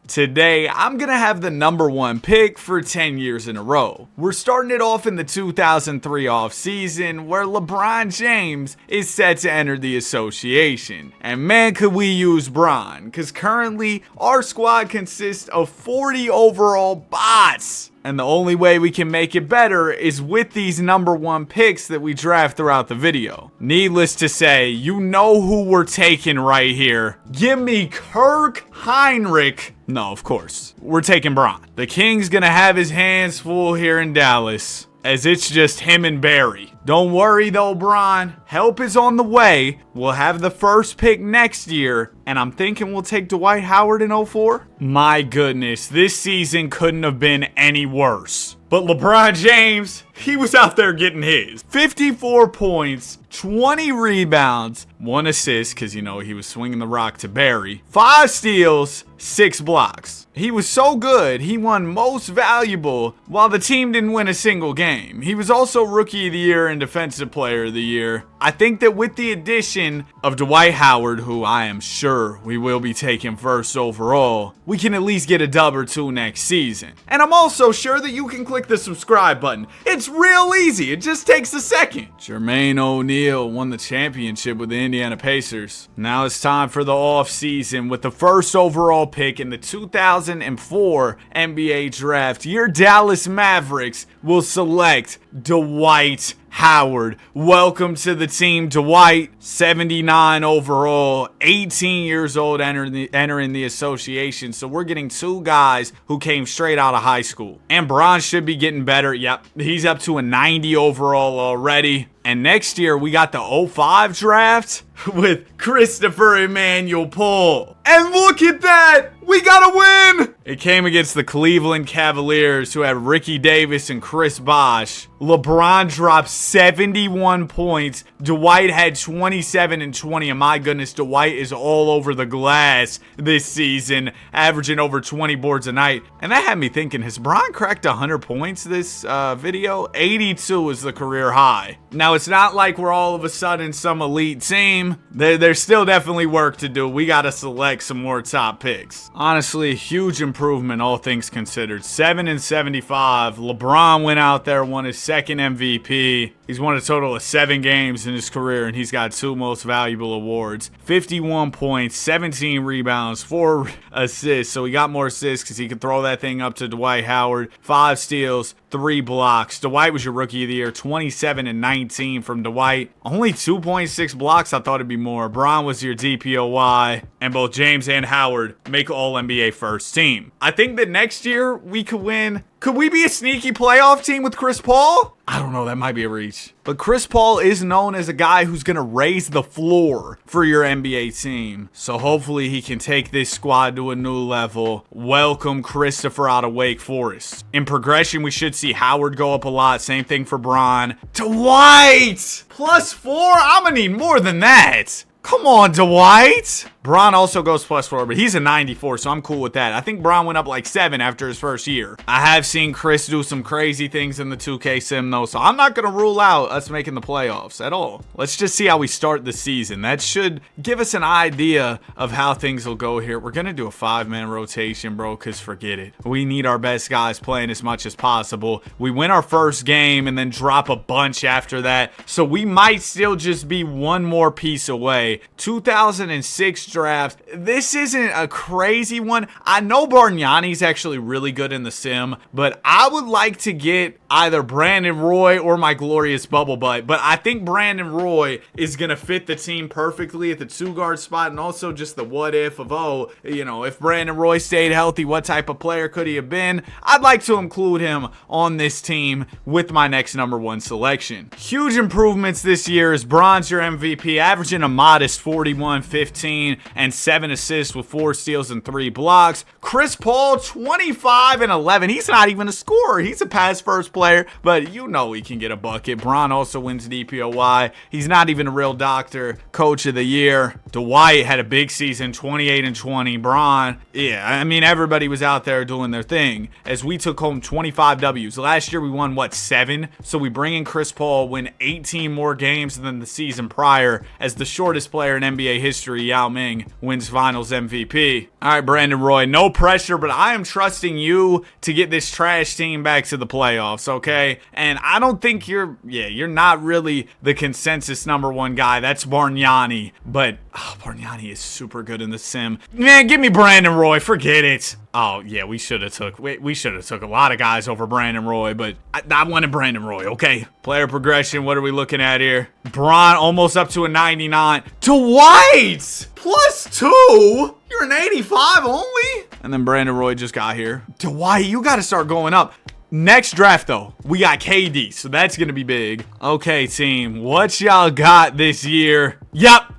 Today, I'm going to have the number one pick for 10 years in a row. We're starting it off in the 2003 offseason, where LeBron James is set to enter the association. And man, could we use Bron, because currently our squad consists of 40 overall bots. And the only way we can make it better is with these number one picks that we draft throughout the video. Needless to say, you know who we're taking right here. Give me Kirk Heinrich. No, of course. We're taking Bron. The King's gonna have his hands full here in Dallas, as it's just him and Barry. Don't worry though, Bron. Help is on the way. We'll have the first pick next year, and I'm thinking we'll take Dwight Howard in 04. My goodness, this season couldn't have been any worse. But LeBron James, he was out there getting his. 54 points, 20 rebounds, 1 assist, because, you know, he was swinging the rock to Barry, 5 steals, 6 blocks. He was so good, he won most valuable, while the team didn't win a single game. He was also Rookie of the Year and Defensive Player of the Year. I think that with the addition of Dwight Howard, who I am sure we will be taking first overall, we can at least get a dub or two next season. And I'm also sure that you can click the subscribe button. It's real easy. It just takes a second. Jermaine O'Neal won the championship with the Indiana Pacers. Now it's time for the offseason with the first overall pick in the 2004 NBA draft. Your Dallas Mavericks will select Dwight Howard. Welcome to the team, Dwight. 79 overall, 18 years old, entering the association. So we're getting 2 guys who came straight out of high school. And Bron should be getting better. Yep, he's up to a 90 overall already. And next year, we got the 05 draft with Christopher Emmanuel Paul. And look at that! We got a win! It came against the Cleveland Cavaliers, who had Ricky Davis and Chris Bosh. LeBron dropped 71 points. Dwight had 27 and 20. And my goodness, Dwight is all over the glass this season, averaging over 20 boards a night. And that had me thinking, has Bron cracked 100 points this video? 82 is the career high. Now, it's not like we're all of a sudden some elite team. There's still definitely work to do. We got to select some more top picks. Honestly, huge improvement, all things considered. 7 and 75. LeBron went out there, won his second MVP. He's won a total of 7 games in his career, and he's got 2 most valuable awards. 51 points, 17 rebounds, 4 assists. So he got more assists because he could throw that thing up to Dwight Howard. 5 steals, 3 blocks. Dwight was your Rookie of the Year. 27 and 19 from Dwight. Only 2.6 blocks. I thought it'd be more. Bron was your DPOY. And both James and Howard make All-NBA first team. I think that next year we could win. Could we be a sneaky playoff team with Chris Paul? I don't know, that might be a reach. But Chris Paul is known as a guy who's going to raise the floor for your NBA team. So hopefully he can take this squad to a new level. Welcome Christopher out of Wake Forest. In progression, we should see Howard go up a lot. Same thing for Bron. Dwight! +4? I'm going to need more than that. Come on, Dwight. Bron also goes +4, but he's a 94, so I'm cool with that. I think Bron went up like 7 after his first year. I have seen Chris do some crazy things in the 2K sim, though, so I'm not going to rule out us making the playoffs at all. Let's just see how we start the season. That should give us an idea of how things will go here. We're going to do a 5-man rotation, bro, because forget it. We need our best guys playing as much as possible. We win our first game and then drop a bunch after that, so we might still just be one more piece away. 2006 draft. This isn't a crazy one. I know Bargnani's actually really good in the sim, but I would like to get either Brandon Roy or my glorious bubble butt. But I think Brandon Roy is going to fit the team perfectly at the 2-guard spot, and also just the what if of, oh, you know, if Brandon Roy stayed healthy, what type of player could he have been? I'd like to include him on this team with my next number 1 selection. Huge improvements this year as Bron's your MVP, averaging a modest 41, 15, and 7 assists with 4 steals and 3 blocks. Chris Paul, 25 and 11. He's not even a scorer. He's a pass first player, but you know he can get a bucket. Bron also wins DPOY. He's not even a real doctor. Coach of the Year. Dwight had a big season, 28 and 20. Bron, yeah, I mean, everybody was out there doing their thing as we took home 25 W's. Last year we won, what, 7? So we bring in Chris Paul, win 18 more games than the season prior as the shortest player in NBA history, Yao Ming. thing, wins finals MVP. All right, Brandon Roy, no pressure, but I am trusting you to get this trash team back to the playoffs, okay? And I don't think you're not really the consensus number one guy. That's Bargnani, but Bargnani is super good in the sim. Man, give me Brandon Roy, forget it. Oh, yeah, we should have took a lot of guys over Brandon Roy, but I wanted Brandon Roy, okay? Player progression, what are we looking at here? Bron almost up to a 99. Dwight! +2? You're an 85 only? And then Brandon Roy just got here. Dwight, you got to start going up. Next draft, though, we got KD, so that's going to be big. Okay, team, what y'all got this year? Yep,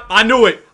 I knew it.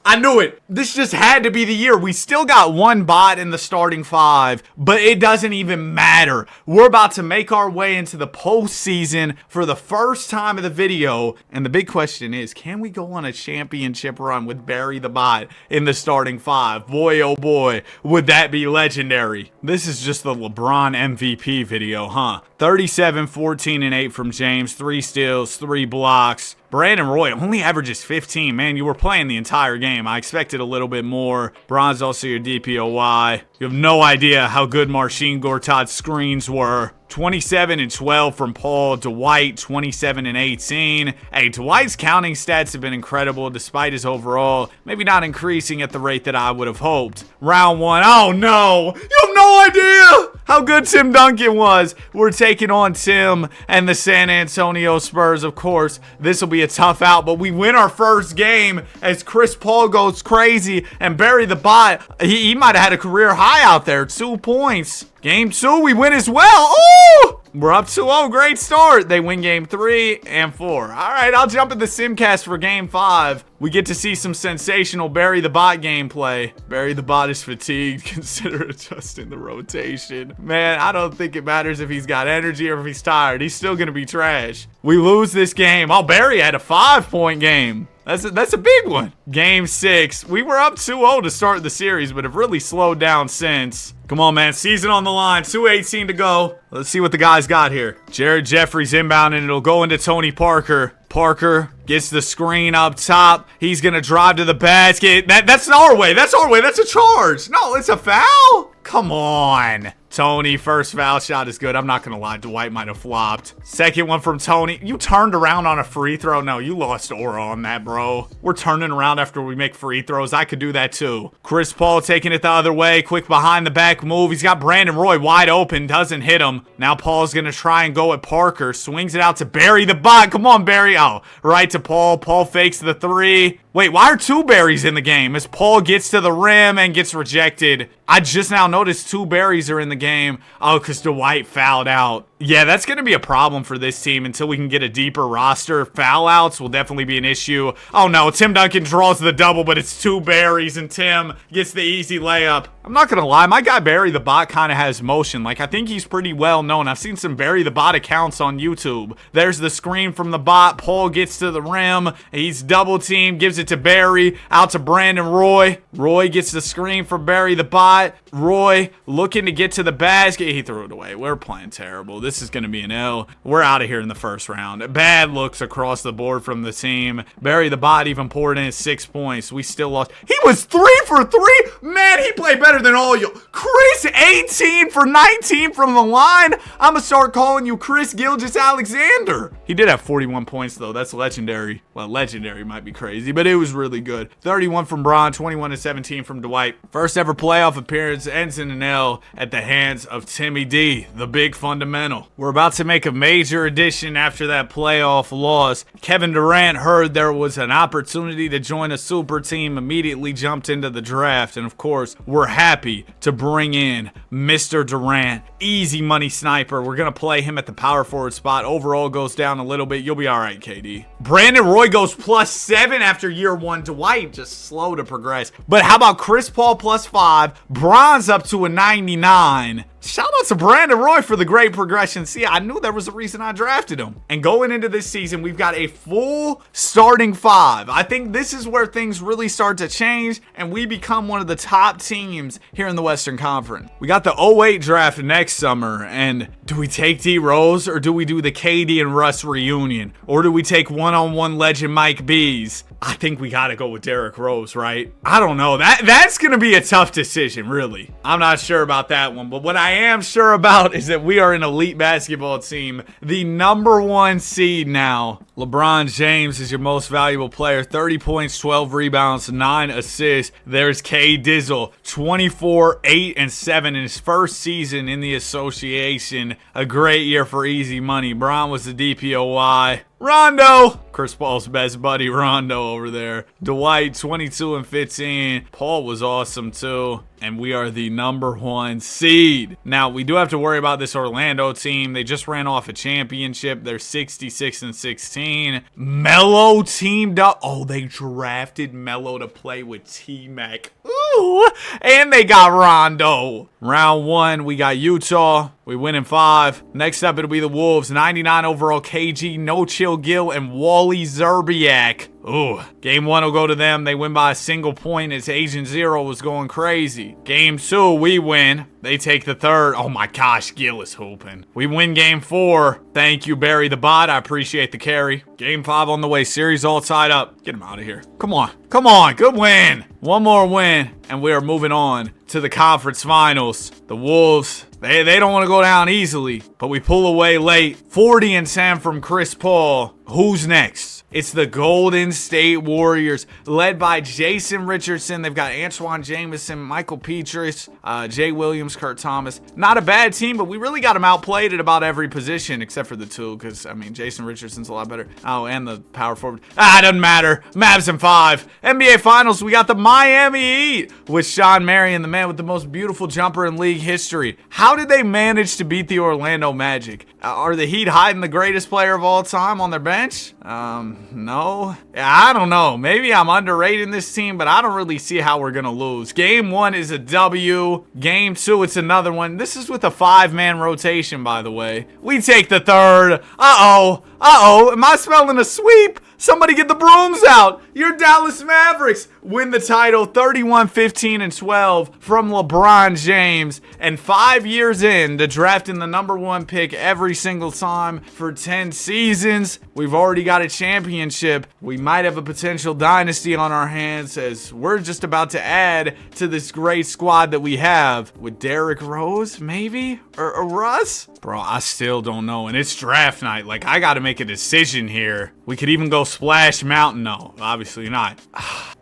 This just had to be the year. We still got one bot in the starting five, but it doesn't even matter. We're about to make our way into the postseason for the first time of the video. And the big question is, can we go on a championship run with Barry the Bot in the starting five? Boy, oh boy, would that be legendary. This is just the LeBron MVP video, huh? 37, 14, and 8 from James. 3 steals, 3 blocks. Brandon Roy only averages 15. Man, you were playing the entire game. I expected a little bit more. Bron's also your DPOY. You have no idea how good Marcin Gortat's screens were. 27 and 12 from Paul. Dwight, 27 and 18. Hey, Dwight's counting stats have been incredible despite his overall maybe not increasing at the rate that I would have hoped. Round 1. Oh, no. You have no idea how good Tim Duncan was. We're taking on Tim and the San Antonio Spurs, of course. This will be a tough out, but we win our first game as Chris Paul goes crazy and Barry the Bot, he might have had a career high out there. 2 points. Game 2, we win as well. Ooh! We're up 2-0. Great start. They win game 3 and 4. All right, I'll jump in the Simcast for game 5. We get to see some sensational Barry the Bot gameplay. Barry the Bot is fatigued. Consider adjusting the rotation. Man, I don't think it matters if he's got energy or if he's tired. He's still going to be trash. We lose this game. Oh, Barry had a 5-point game. That's a big one. Game 6. We were up 2-0 to start the series, but have really slowed down since. Come on, man. Season on the line. 2:18 to go. Let's see what the guys got here. Jared Jeffries inbound, and it'll go into Tony Parker. Parker gets the screen up top. He's going to drive to the basket. That's our way. That's a charge. No, it's a foul. Come on. Tony, first foul shot is good. I'm not going to lie. Dwight might have flopped. Second one from Tony. You turned around on a free throw. No, you lost aura on that, bro. We're turning around after we make free throws. I could do that too. Chris Paul taking it the other way. Quick behind the back move. He's got Brandon Roy wide open. Doesn't hit him. Now Paul's going to try and go at Parker. Swings it out to Barry the Bot. Come on, Barry. Oh, right to Paul. Paul fakes the 3. Wait, why are 2 Barrys in the game? As Paul gets to the rim and gets rejected. I just now noticed 2 Barrys are in the game. Oh, because Dwight fouled out. Yeah, that's going to be a problem for this team until we can get a deeper roster. Foul outs will definitely be an issue. Oh, no. Tim Duncan draws the double, but it's 2 Barrys, and Tim gets the easy layup. I'm not going to lie. My guy Barry the Bot kind of has motion. Like, I think he's pretty well known. I've seen some Barry the Bot accounts on YouTube. There's the screen from the Bot. Paul gets to the rim. He's double teamed. Gives it to Barry. Out to Brandon Roy. Roy gets the screen for Barry the Bot. Roy looking to get to the basket. He threw it away. We're playing terrible. This is going to be an L. We're out of here in the first round. Bad looks across the board from the team. Barry the Bot even poured in 6 points. We still lost. He was 3 for 3. Man, he played better than all you. Chris, 18 for 19 from the line. I'm going to start calling you Chris Gilgeous-Alexander. He did have 41 points, though. That's legendary. Well, legendary might be crazy, but it was really good. 31 from Bron, 21 and 17 from Dwight. First ever playoff appearance ends in an L at the hands of Timmy D, the big fundamental. We're about to make a major addition after that playoff loss. Kevin Durant heard there was an opportunity to join a super team, immediately jumped into the draft, and of course, we're happy to bring in Mr. Durant. Easy money sniper. We're going to play him at the power forward spot. Overall goes down a little bit. You'll be all right, KD. Brandon Roy goes +7 after year 1. Dwight just slow to progress. But how about Chris Paul +5? Bron's up to a 99. Shout out to Brandon Roy for the great progression. See, I knew there was a reason I drafted him. And going into this season, we've got a full starting 5. I think this is where things really start to change, and we become one of the top teams here in the Western Conference. We got the 08 draft next summer, and Do we take D Rose or do we do the KD and Russ reunion? Or do we take one-on-one legend Mike B's? I think we gotta go with Derrick Rose, right? I don't know. That's gonna be a tough decision, really. I'm not sure about that one, but what I am sure about is that we are an elite basketball team, the #1 seed now. LeBron James is your most valuable player. 30 points, 12 rebounds, 9 assists. There's K Dizzle, 24, 8, and 7 in his first season in the association. A great year for easy money. Bron was the DPOY. Rondo, Chris Paul's best buddy, Rondo over there. Dwight, 22 and 15. Paul was awesome too. And we are the #1 seed. Now, we do have to worry about this Orlando team. They just ran off a championship. They're 66 and 16. Melo teamed up. Oh, they drafted Melo to play with T-Mac. Ooh. And they got Rondo. Round 1, we got Utah. We win in 5. Next up, it'll be the Wolves. 99 overall KG, No Chill Gill, and Wally Zerbiak. Ooh. Game 1 will go to them. They win by a single point as Agent Zero was going crazy. Game 2, we win. They take the 3rd. Oh my gosh, Gill is hooping. We win game 4. Thank you, Barry the Bot. I appreciate the carry. Game 5 on the way. Series all tied up. Get him out of here. Come on. Come on. Good win. One more win, and we are moving on to the conference finals. The Wolves, they don't want to go down easily, but we pull away late. 40 and 10 from Chris Paul. Who's next? It's the Golden State Warriors, led by Jason Richardson. They've got Antoine Jameson, Michael Petrus, Jay Williams, Kurt Thomas. Not a bad team, but we really got them outplayed at about every position except for the 2, because, I mean, Jason Richardson's a lot better. Oh, and the power forward. It doesn't matter. Mavs in 5. NBA Finals, we got the Miami Heat with Sean Marion, the man with the most beautiful jumper in league history. How did they manage to beat the Orlando Magic? Are the Heat hiding the greatest player of all time on their bench? No. Yeah, I don't know. Maybe I'm underrating this team, but I don't really see how we're going to lose. Game 1 is a W. Game 2, it's another one. This is with a 5-man rotation, by the way. We take the 3rd. Uh-oh. Am I smelling a sweep? Somebody get the brooms out. Your Dallas Mavericks win the title 31, 15, and 12 from LeBron James. And 5 years in to drafting the #1 pick every single time for 10 seasons. We've already got a championship. We might have a potential dynasty on our hands as we're just about to add to this great squad that we have. With Derrick Rose, maybe? Or Russ? Bro, I still don't know. And it's draft night. Like, I got to make a decision here. We could even go Splash Mountain. No, obviously not.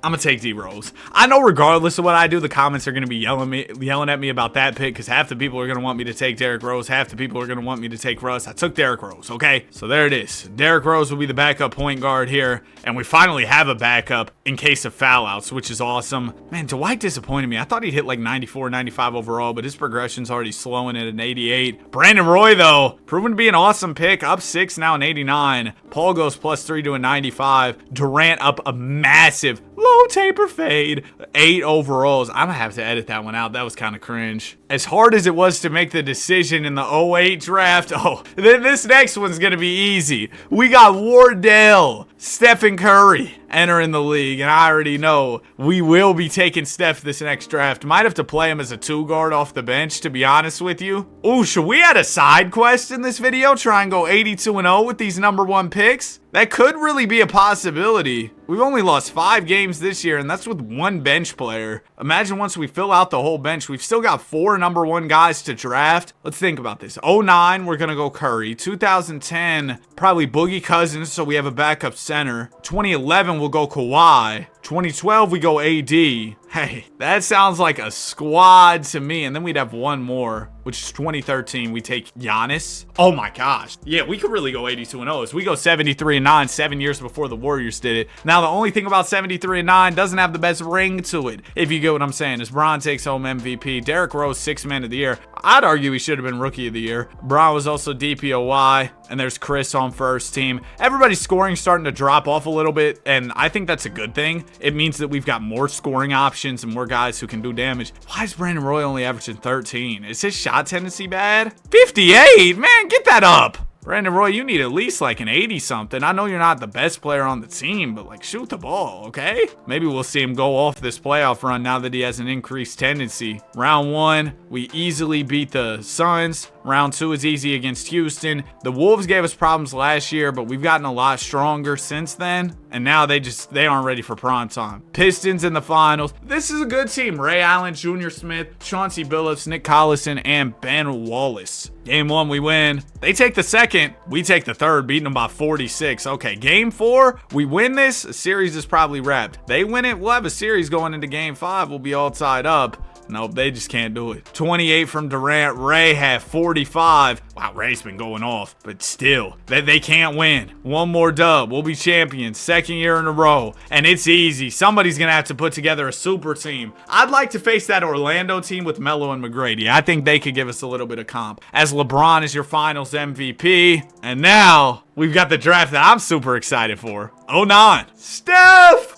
I'm going to take D Rose. I know regardless of what I do, the comments are going to be yelling at me about that pick because half the people are going to want me to take Derrick Rose. Half the people are going to want me to take Russ. I took Derrick Rose, okay? So there it is. Derrick Rose will be the backup point guard here. And we finally have a backup in case of foul outs, which is awesome. Man, Dwight disappointed me. I thought he'd hit like 94, 95 overall, but his progression's already slowing at an 88. Brandon Roy, though, proven to be an awesome pick. Up 6 now, an 89. Paul goes +3 to a 95. Durant up a massive low taper fade. 8 overalls. I'm going to have to edit that one out. That was kind of cringe. As hard as it was to make the decision in the 08 draft, then this next one's going to be easy. We got Wardell, Stephen Curry entering the league, and I already know we will be taking Steph this next draft. Might have to play him as a 2 guard off the bench, to be honest with you. Ooh, should we add a side quest in this video? Try and go 82-0 with these #1 picks? That could really be a possibility. We've only lost 5 games this year, and that's with 1 bench player. Imagine once we fill out the whole bench, we've still got 4 #1 guys to draft. Let's think about this. 09, we're going to go Curry. 2010, probably Boogie Cousins, so we have a backup center. 2011, we'll go Kawhi. 2012, we go AD. Hey, that sounds like a squad to me. And then we'd have 1 more, which is 2013. We take Giannis. Oh my gosh. Yeah, we could really go 82-0 as we go 73-9, 7 years before the Warriors did it. Now, the only thing about 73-9 doesn't have the best ring to it, if you get what I'm saying, is Bron takes home MVP. Derrick Rose, 6th man of the year. I'd argue he should have been rookie of the year. Bron was also DPOY. And there's Chris on first team. Everybody's scoring starting to drop off a little bit, and I think that's a good thing. It means that we've got more scoring options and more guys who can do damage. Why is Brandon Roy only averaging 13? Is his shot tendency bad? 58? Man, get that up. Brandon Roy, you need at least like an 80-something. I know you're not the best player on the team, but like shoot the ball, okay? Maybe we'll see him go off this playoff run now that he has an increased tendency. Round 1, we easily beat the Suns. Round 2 is easy against Houston. The Wolves gave us problems last year, but we've gotten a lot stronger since then. And now they aren't ready for prime time. Pistons in the finals. This is a good team. Ray Allen, Junior Smith, Chauncey Billups, Nick Collison, and Ben Wallace. Game 1, we win. They take the second. We take the third, beating them by 46. Okay, game 4, we win this. A series is probably wrapped. They win it. We'll have a series going into game 5. We'll be all tied up. Nope, they just can't do it. 28 from Durant. Ray had 45. Wow, Ray's been going off, but still, they can't win. One more dub. We'll be champions. Second year in a row, and it's easy. Somebody's going to have to put together a super team. I'd like to face that Orlando team with Melo and McGrady. I think they could give us a little bit of comp. As LeBron is your finals MVP, and now we've got the draft that I'm super excited for. 09. Steph!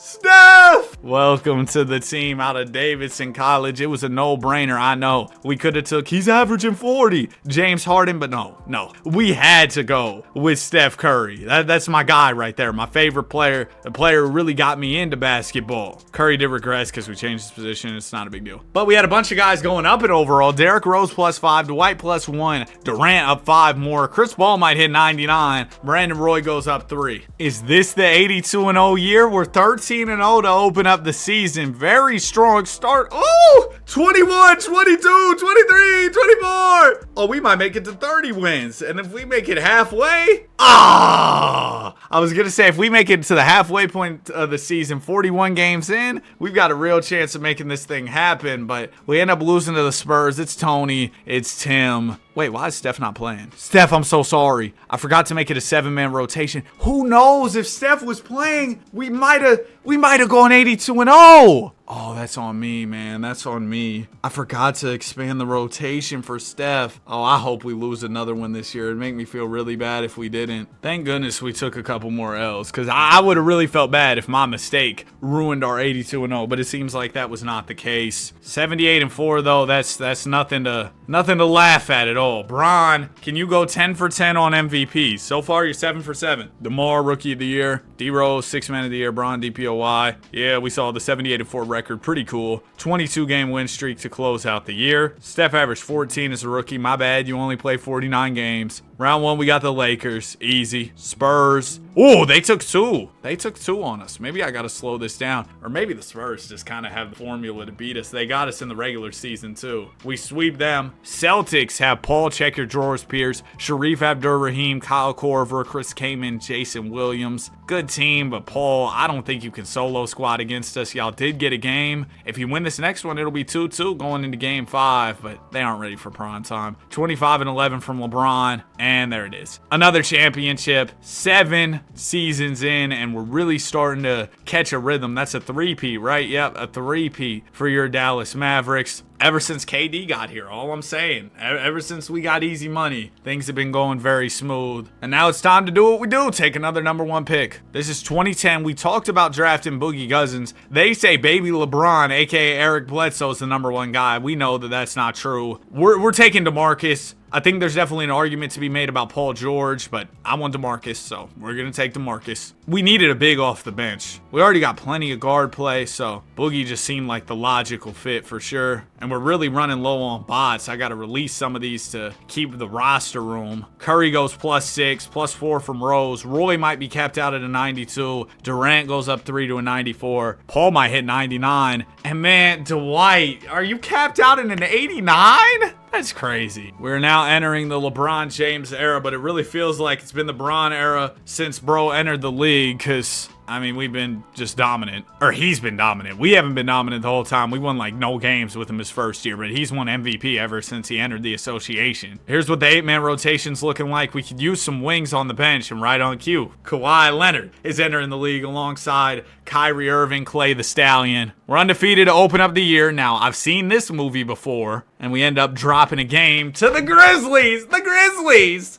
Welcome to the team out of Davidson College. It was a no-brainer, I know. We could have took, he's averaging 40, James Harden, but no. We had to go with Steph Curry. That's my guy right there, my favorite player, the player who really got me into basketball. Curry did regress because we changed his position. It's not a big deal. But we had a bunch of guys going up in overall. Derrick Rose +5, Dwight +1, Durant up 5 more. Chris Paul might hit 99. Brandon Roy goes up 3. Is this the 82-0 year? We're 13-0 to open up the season. Very strong start. Oh, 21, 22, 23, 24. Oh, we might make it to 30 wins. And if we make it halfway, I was going to say, if we make it to the halfway point of the season, 41 games in, we've got a real chance of making this thing happen. But we end up losing to the Spurs. It's Tony. It's Tim. Wait, why is Steph not playing? Steph, I'm so sorry. I forgot to make it a 7-man rotation. Who knows? If Steph was playing, we might have gone 82-0. Oh, that's on me, man. That's on me. I forgot to expand the rotation for Steph. Oh, I hope we lose another one this year. It'd make me feel really bad if we didn't. Thank goodness we took a couple more L's, because I would have really felt bad if my mistake ruined our 82-0, but it seems like that was not the case. 78-4, though, that's nothing to laugh at all. Bron, can you go 10 for 10 on MVPs? So far, you're 7 for 7. DeMar, Rookie of the Year. D-Rose, 6 Man of the Year. Bron, DPOY. Yeah, we saw the 78-4 record. Pretty cool. 22-game win streak to close out the year. Steph averaged 14 as a rookie. My bad, you only played 49 games. Round 1, we got the Lakers. Easy. Spurs. Oh, they took 2. They took 2 on us. Maybe I got to slow this down. Or maybe the Spurs just kind of have the formula to beat us. They got us in the regular season, too. We sweep them. Celtics have Paul, check your drawers, Pierce. Sharif Abdur-Rahim, Kyle Korver, Chris Kaman, Jason Williams. Good team, but Paul, I don't think you can solo squad against us. Y'all did get a game. If you win this next one, it'll be 2-2 going into game 5, but they aren't ready for prime time. 25-11 from LeBron. And there it is. Another championship, 7 seasons in, and we're really starting to catch a rhythm. That's a 3-peat, right? Yep, a 3-peat for your Dallas Mavericks. Ever since KD got here, all I'm saying. Ever since we got easy money, things have been going very smooth. And now it's time to do what we do, take another #1 pick. This is 2010. We talked about drafting Boogie Cousins. They say baby LeBron, a.k.a. Eric Bledsoe, is the #1 guy. We know that that's not true. We're taking Demarcus. I think there's definitely an argument to be made about Paul George, but I want Demarcus, so we're going to take Demarcus. We needed a big off the bench. We already got plenty of guard play, so Boogie just seemed like the logical fit for sure. And we're really running low on bots. I got to release some of these to keep the roster room. Curry goes +6, +4 from Rose. Roy might be capped out at a 92. Durant goes up 3 to a 94. Paul might hit 99. And man, Dwight, are you capped out in an 89? That's crazy. We're now entering the LeBron James era, but it really feels like it's been the Bron era since bro entered the league, because I mean, we've been just dominant. Or he's been dominant. We haven't been dominant the whole time. We won like no games with him his first year, but he's won MVP ever since he entered the association. Here's what the 8-man rotation's looking like. We could use some wings on the bench, and right on cue, Kawhi Leonard is entering the league alongside Kyrie Irving, Clay the Stallion. We're undefeated to open up the year. Now, I've seen this movie before, and we end up dropping a game to the Grizzlies. The Grizzlies!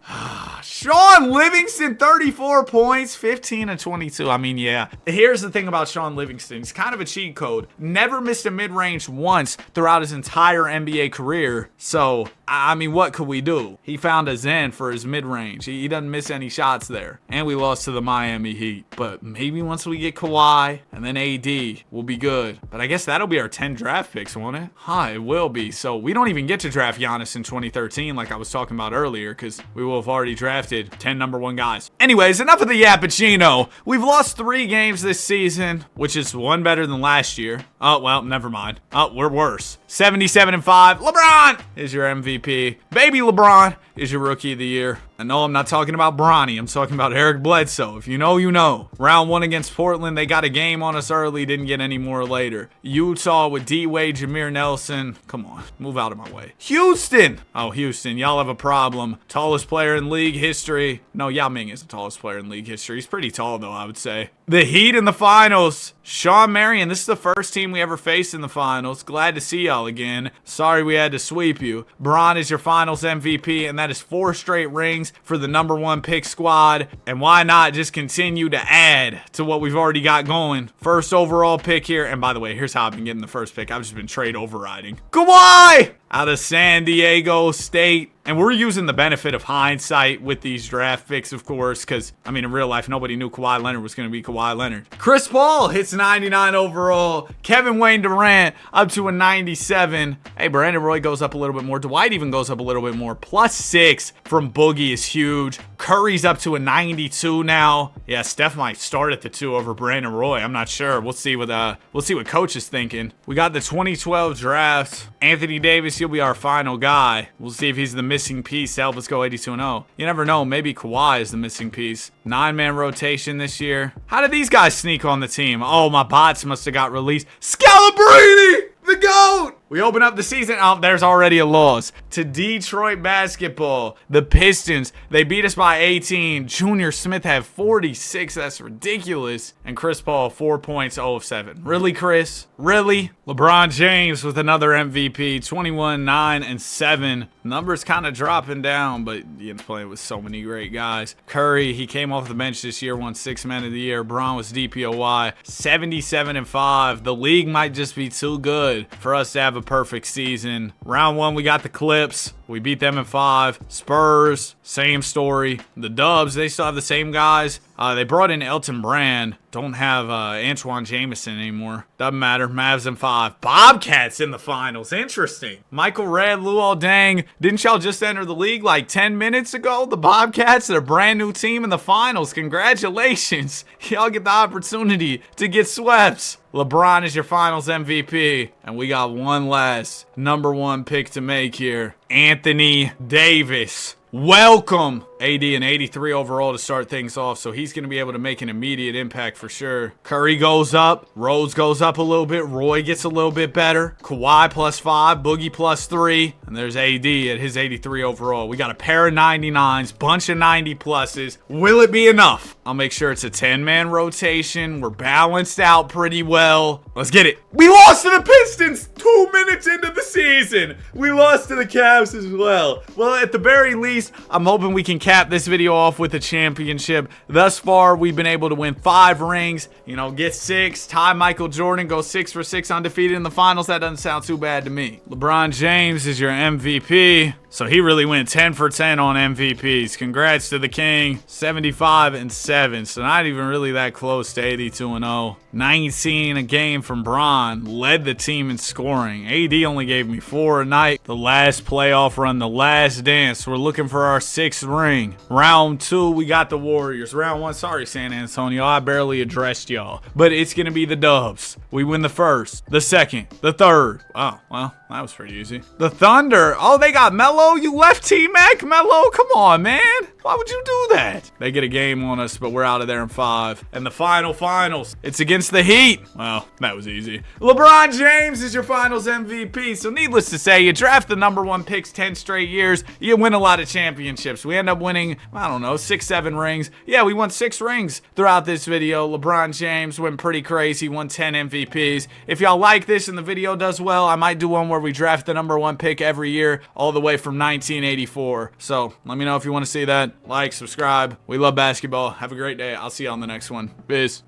Sean Livingston, 34 points, 15 and 22. I mean, yeah. Here's the thing about Sean Livingston. He's kind of a cheat code. Never missed a mid-range once throughout his entire NBA career. So, I mean, what could we do? He found a zen for his mid-range. He doesn't miss any shots there. And we lost to the Miami Heat. But maybe once we get Kawhi and then AD, we'll be good. But I guess that'll be our 10 draft picks, won't it? It will be. So we don't even get to draft Giannis in 2013 like I was talking about earlier because we will have already drafted 10 number 1 guys. Anyways, enough of the Yappuccino. We've lost 3 games this season, which is 1 better than last year. Oh, well, never mind. Oh, we're worse. 77-5. LeBron is your MVP. Baby LeBron is your Rookie of the Year. And no, I'm not talking about Bronny. I'm talking about Eric Bledsoe. If you know, you know. Round 1 against Portland, they got a game on us early, didn't get any more later. Utah with D-Wade, Jameer Nelson. Come on, move out of my way. Houston. Oh, Houston, y'all have a problem. Tallest player in league history. No, Yao Ming is the tallest player in league history. He's pretty tall, though, I would say. The Heat in the finals. Sean Marion, this is the first team we ever faced in the finals. Glad to see y'all again. Sorry we had to sweep you. Bron is your finals MVP, and that is 4 straight rings for the number 1 pick squad. And why not just continue to add to what we've already got going? First overall pick here. And by the way, here's how I've been getting the first pick. I've just been trade overriding. Kawhi out of San Diego State. And we're using the benefit of hindsight with these draft picks, of course, because, I mean, in real life, nobody knew Kawhi Leonard was going to be Kawhi Leonard. Chris Paul hits 99 overall. Kevin Wayne Durant up to a 97. Hey, Brandon Roy goes up a little bit more. Dwight even goes up a little bit more. +6 from Boogie is huge. Curry's up to a 92 now. Yeah, Steph might start at the 2 over Brandon Roy. I'm not sure. We'll see what Coach is thinking. We got the 2012 draft. Anthony Davis, he'll be our final guy. We'll see if he's the missing piece to help us go 82-0. You never know. Maybe Kawhi is the missing piece. 9-man rotation this year. How did these guys sneak on the team? Oh, my bots must have got released. Scalabrine! The GOAT! We open up the season. Oh, there's already a loss to Detroit basketball. The Pistons, they beat us by 18. Junior Smith had 46. That's ridiculous. And Chris Paul, 4 points, 0 of 7. Really, Chris? Really? LeBron James with another MVP, 21, 9, and 7. Numbers kind of dropping down, but you know, playing with so many great guys. Curry, he came off the bench this year, won 6 Man of the Year. Braun was DPOY, 77-5. The league might just be too good for us to have a perfect season. Round 1, we got the Clips. We beat them in 5. Spurs, same story. The Dubs, they still have the same guys. They brought in Elton Brand. Don't have Antoine Jameson anymore. Doesn't matter. Mavs in 5. Bobcats in the finals. Interesting. Michael Redd, Luol Deng. Didn't y'all just enter the league like 10 minutes ago? The Bobcats are a brand new team in the finals. Congratulations. Y'all get the opportunity to get swept. LeBron is your finals MVP. And we got one last number 1 pick to make here. Anthony Davis. Welcome. AD an 83 overall to start things off, so he's going to be able to make an immediate impact for sure. Curry goes up. Rose goes up a little bit. Roy gets a little bit better. Kawhi +5. Boogie +3. And there's AD at his 83 overall. We got a pair of 99s, bunch of 90 pluses. Will it be enough? I'll make sure it's a 10-man rotation. We're balanced out pretty well. Let's get it. We lost to the Pistons 2 minutes into the season. We lost to the Cavs as well. Well, at the very least, I'm hoping we can cap this video off with a championship. Thus far, we've been able to win 5 rings, you know, get 6, tie Michael Jordan, go 6 for 6 undefeated in the finals. That doesn't sound too bad to me. LeBron James is your MVP. So he really went 10 for 10 on MVPs. Congrats to the King. 75-7. So not even really that close to 82-0. 19 a game from Bron. Led the team in scoring. AD only gave me 4 a night. The last playoff run, the last dance. We're looking for our 6th ring. Round 2, we got the Warriors. Round 1, sorry, San Antonio. I barely addressed y'all. But it's going to be the Dubs. We win the 1st, the 2nd, the 3rd. Oh, well, that was pretty easy. The Thunder. Oh, they got Melo. You left T-Mac, Melo. Come on, man. Why would you do that? They get a game on us, but we're out of there in 5. And the finals. It's against the Heat. Well, that was easy. LeBron James is your finals MVP. So needless to say, you draft the number 1 picks 10 straight years. You win a lot of championships. We end up winning, I don't know, 6, 7 rings. Yeah, we won 6 rings throughout this video. LeBron James went pretty crazy. Won 10 MVPs. If y'all like this and the video does well, I might do one where we draft the number 1 pick every year all the way from from 1984. So let me know if you want to see that. Like, subscribe. We love basketball. Have a great day. I'll see you on the next one. Peace.